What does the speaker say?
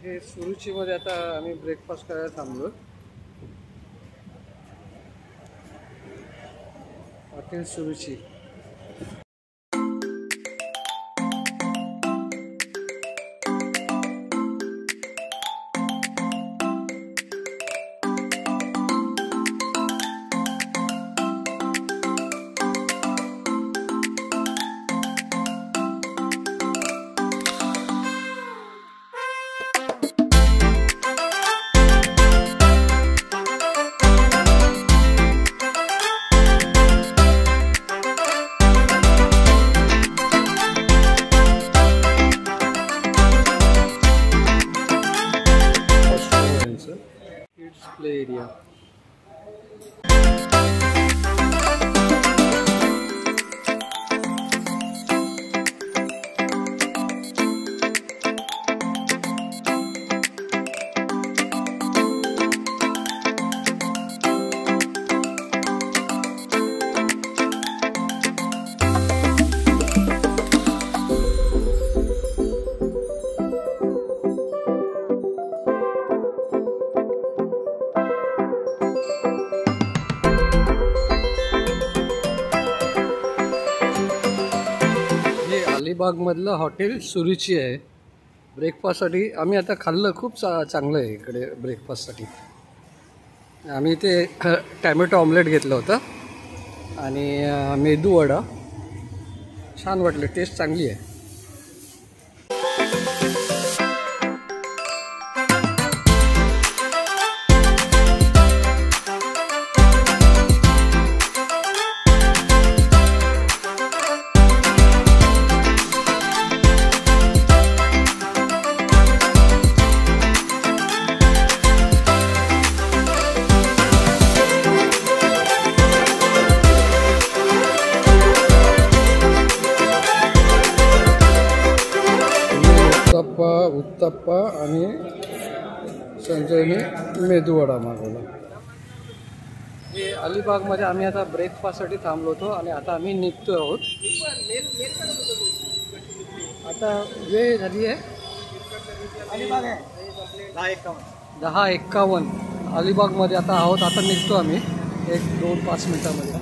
हे सुरुचीमध्ये आता आम्ही ब्रेकफास्ट करायला थांबलो. Hotel Suruchi. Kids play area. Alibag मधलं हॉटेल सुरुची आहे. ब्रेकफास्टसाठी आम्ही आता खाल्लं. खूप चांगलं आहे इकडे ब्रेकफास्टसाठी. आम्ही इथे टॅमॅटो ऑमलेट घेतलं होतं आणि मेदू वडा. छान वाटलं. टेस्ट चांगली आहे. उत्तप्पा आणि संजयने मेदूवडा मागवला. हे अलिबागमध्ये आम्ही आता ब्रेकफास्टसाठी थांबलो होतो आणि आता आम्ही निघतो आहोत. आता वेळ झाली आहे 10:51. अलिबागमध्ये आता आहोत. आता निघतो आम्ही 1-2-5 मिनिटांमध्ये.